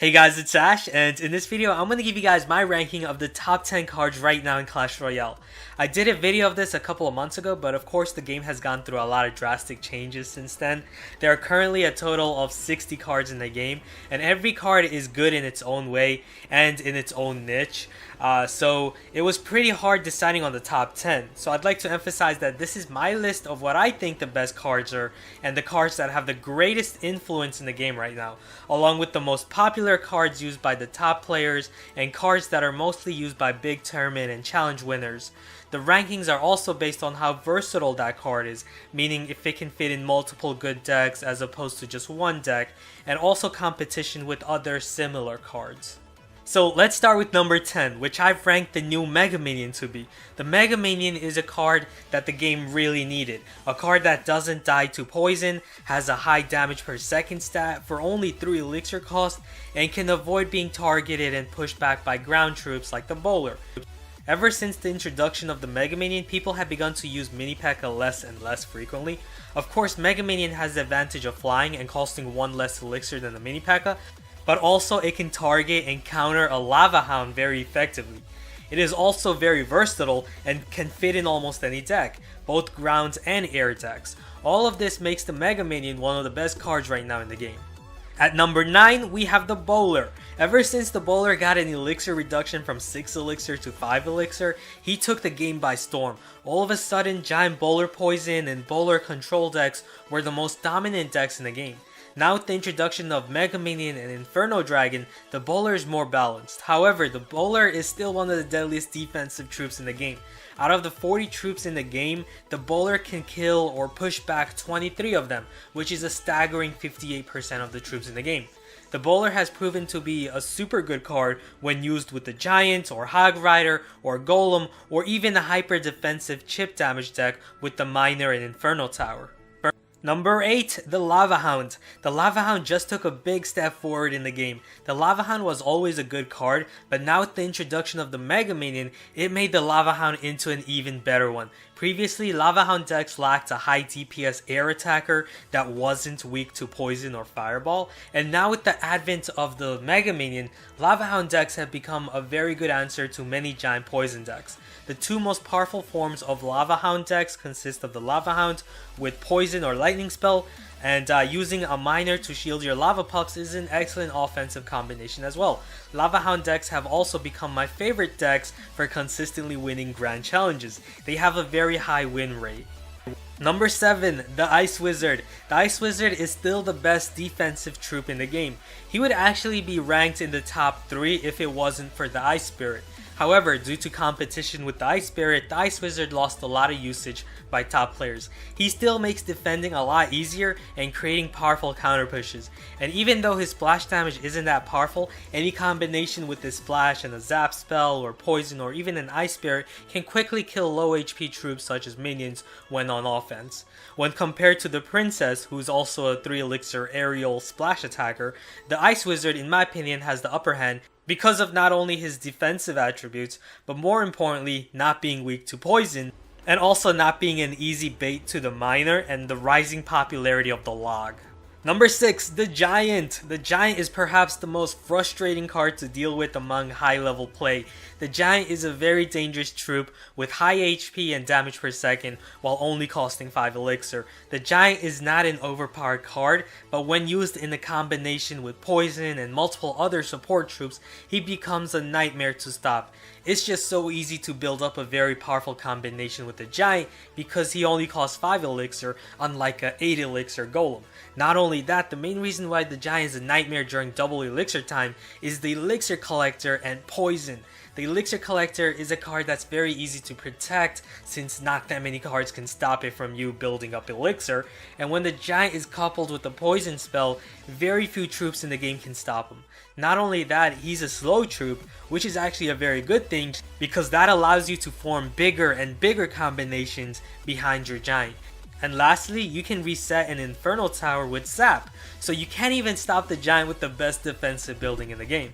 Hey guys, it's Ash, and in this video I'm going to give you guys my ranking of the top 10 cards right now in Clash Royale. I did a video of this a couple of months ago, but of course the game has gone through a lot of drastic changes since then. There are currently a total of 60 cards in the game, and every card is good in its own way and in its own niche. So it was pretty hard deciding on the top 10. So I'd like to emphasize that this is my list of what I think the best cards are and the cards that have the greatest influence in the game right now, along with the most popular cards used by the top players and cards that are mostly used by big tournament and challenge winners. The rankings are also based on how versatile that card is, meaning if it can fit in multiple good decks as opposed to just one deck, and also competition with other similar cards. So let's start with number 10, which I've ranked the new Mega Minion to be. The Mega Minion is a card that the game really needed. A card that doesn't die to poison, has a high damage per second stat for only 3 elixir cost, and can avoid being targeted and pushed back by ground troops like the bowler. Ever since the introduction of the Mega Minion, people have begun to use Mini P.E.K.K.A less and less frequently. Of course, Mega Minion has the advantage of flying and costing 1 less elixir than the Mini P.E.K.K.A, but also it can target and counter a Lava Hound very effectively. It is also very versatile and can fit in almost any deck, both ground and air decks. All of this makes the Mega Minion one of the best cards right now in the game. At number 9, we have the Bowler. Ever since the Bowler got an elixir reduction from 6 elixir to 5 elixir, he took the game by storm. All of a sudden, Giant Bowler Poison and Bowler Control decks were the most dominant decks in the game. Now with the introduction of Mega Minion and Inferno Dragon, the Bowler is more balanced. However, the Bowler is still one of the deadliest defensive troops in the game. Out of the 40 troops in the game, the Bowler can kill or push back 23 of them, which is a staggering 58% of the troops in the game. The Bowler has proven to be a super good card when used with the Giant or Hog Rider or Golem, or even a hyper defensive chip damage deck with the Miner and Inferno Tower. Number 8, the Lava Hound. The Lava Hound just took a big step forward in the game. The Lava Hound was always a good card, but now with the introduction of the Mega Minion, it made the Lava Hound into an even better one. Previously, Lava Hound decks lacked a high DPS air attacker that wasn't weak to poison or fireball, and now with the advent of the Mega Minion, Lava Hound decks have become a very good answer to many giant poison decks. The two most powerful forms of Lava Hound decks consist of the Lava Hound with poison or lightning spell, and using a miner to shield your lava pucks is an excellent offensive combination as well. Lava Hound decks have also become my favorite decks for consistently winning grand challenges. They have a very high win rate. Number 7, the Ice Wizard. The Ice Wizard is still the best defensive troop in the game. He would actually be ranked in the top 3 if it wasn't for the Ice Spirit. However, due to competition with the Ice Spirit, the Ice Wizard lost a lot of usage by top players. He still makes defending a lot easier and creating powerful counter pushes. And even though his splash damage isn't that powerful, any combination with his splash and a zap spell or poison or even an Ice Spirit can quickly kill low HP troops such as minions when on offense. When compared to the Princess, who's also a 3 elixir aerial splash attacker, the Ice Wizard in my opinion has the upper hand because of not only his defensive attributes, but more importantly, not being weak to poison, and also not being an easy bait to the Miner and the rising popularity of the Log. Number 6, the Giant. The Giant is perhaps the most frustrating card to deal with among high level play. The Giant is a very dangerous troop with high HP and damage per second while only costing 5 elixir. The Giant is not an overpowered card, but when used in a combination with poison and multiple other support troops, he becomes a nightmare to stop. It's just so easy to build up a very powerful combination with the Giant because he only costs 5 elixir unlike a 8 elixir Golem. Not only that, the main reason why the Giant is a nightmare during double elixir time is the Elixir Collector and Poison. The Elixir Collector is a card that's very easy to protect since not that many cards can stop it from you building up elixir, and when the Giant is coupled with the poison spell, very few troops in the game can stop him. Not only that, he's a slow troop, which is actually a very good thing because that allows you to form bigger and bigger combinations behind your Giant. And lastly, you can reset an Inferno Tower with Zap, so you can't even stop the Giant with the best defensive building in the game.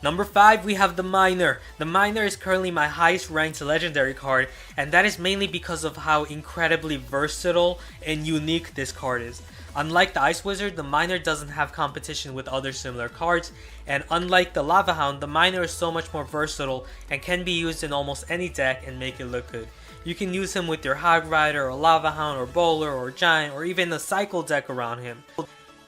Number 5, we have the Miner. The Miner is currently my highest ranked legendary card, and that is mainly because of how incredibly versatile and unique this card is. Unlike the Ice Wizard, the Miner doesn't have competition with other similar cards, and unlike the Lava Hound, the Miner is so much more versatile and can be used in almost any deck and make it look good. You can use him with your Hog Rider or Lava Hound or Bowler or Giant or even a Cycle deck around him.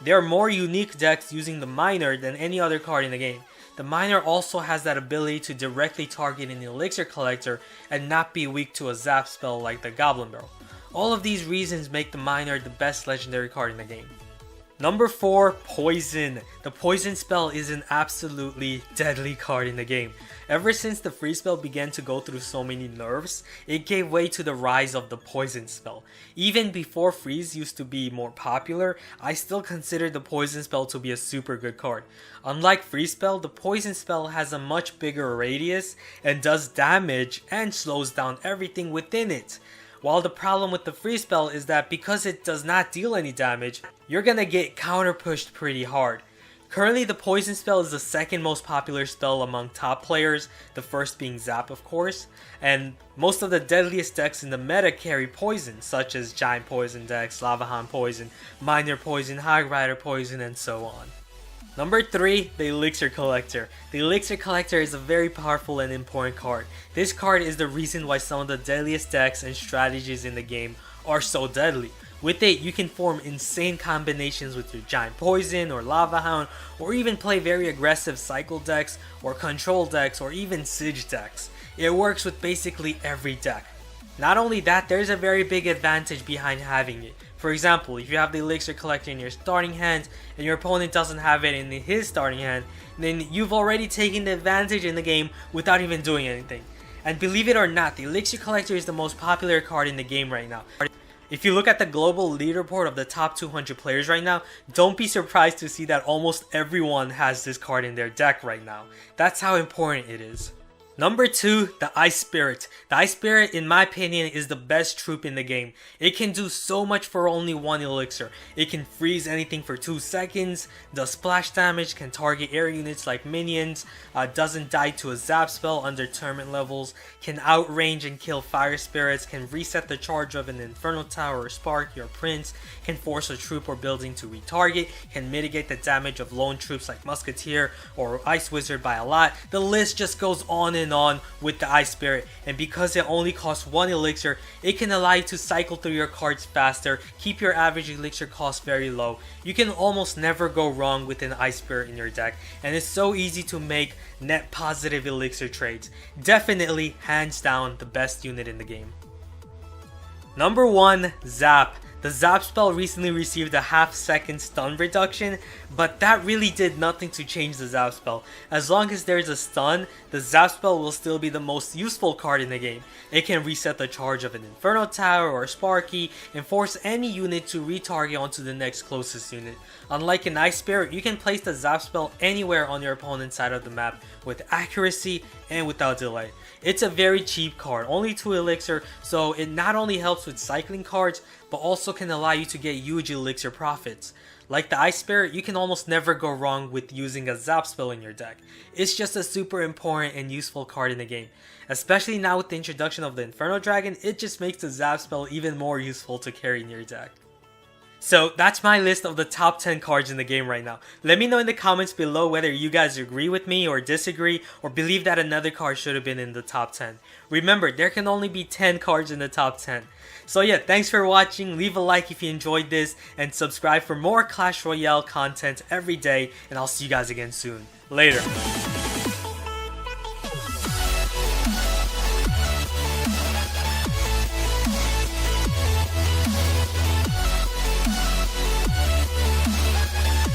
There are more unique decks using the Miner than any other card in the game. The Miner also has that ability to directly target an Elixir Collector and not be weak to a Zap spell like the Goblin Barrel. All of these reasons make the Miner the best legendary card in the game. Number 4, Poison. The Poison spell is an absolutely deadly card in the game. Ever since the Freeze spell began to go through so many nerfs, it gave way to the rise of the Poison spell. Even before Freeze used to be more popular, I still consider the Poison spell to be a super good card. Unlike Freeze spell, the Poison spell has a much bigger radius and does damage and slows down everything within it. While the problem with the Freeze spell is that because it does not deal any damage, you're gonna get counter pushed pretty hard. Currently, the Poison spell is the second most popular spell among top players, the first being Zap of course, and most of the deadliest decks in the meta carry Poison, such as Giant Poison decks, Lava Hound Poison, Miner Poison, Hog Rider Poison, and so on. Number 3, the Elixir Collector. The Elixir Collector is a very powerful and important card. This card is the reason why some of the deadliest decks and strategies in the game are so deadly. With it, you can form insane combinations with your Giant Poison or Lava Hound, or even play very aggressive Cycle decks, or Control decks, or even Siege decks. It works with basically every deck. Not only that, there's a very big advantage behind having it. For example, if you have the Elixir Collector in your starting hand and your opponent doesn't have it in his starting hand, then you've already taken the advantage in the game without even doing anything. And believe it or not, the Elixir Collector is the most popular card in the game right now. If you look at the global leaderboard of the top 200 players right now, don't be surprised to see that almost everyone has this card in their deck right now. That's how important it is. Number 2, the Ice Spirit. The Ice Spirit, in my opinion, is the best troop in the game. It can do so much for only 1 elixir. It can freeze anything for 2 seconds, does splash damage, can target air units like minions, doesn't die to a Zap spell under tournament levels, can outrange and kill fire spirits, can reset the charge of an Inferno Tower or Spark, your Prince, can force a troop or building to retarget, can mitigate the damage of lone troops like Musketeer or Ice Wizard by a lot. The list just goes on with the Ice Spirit, and because it only costs 1 elixir, it can allow you to cycle through your cards faster, keep your average elixir cost very low. You can almost never go wrong with an Ice Spirit in your deck, and it's so easy to make net positive elixir trades. Definitely, hands down, the best unit in the game. Number 1, Zap. The Zap spell recently received a half-second stun reduction, but that really did nothing to change the Zap spell. As long as there's a stun, the Zap spell will still be the most useful card in the game. It can reset the charge of an Inferno Tower or Sparky and force any unit to retarget onto the next closest unit. Unlike an Ice Spirit, you can place the Zap spell anywhere on your opponent's side of the map with accuracy and without delay. It's a very cheap card, only 2 elixir, so it not only helps with cycling cards, but also can allow you to get huge elixir profits. Like the Ice Spirit, you can almost never go wrong with using a Zap spell in your deck. It's just a super important and useful card in the game. Especially now with the introduction of the Inferno Dragon, it just makes the Zap spell even more useful to carry in your deck. So that's my list of the top 10 cards in the game right now. Let me know in the comments below whether you guys agree with me or disagree, or believe that another card should have been in the top 10. Remember, there can only be 10 cards in the top 10. So yeah, thanks for watching, leave a like if you enjoyed this, and subscribe for more Clash Royale content every day, and I'll see you guys again soon. Later.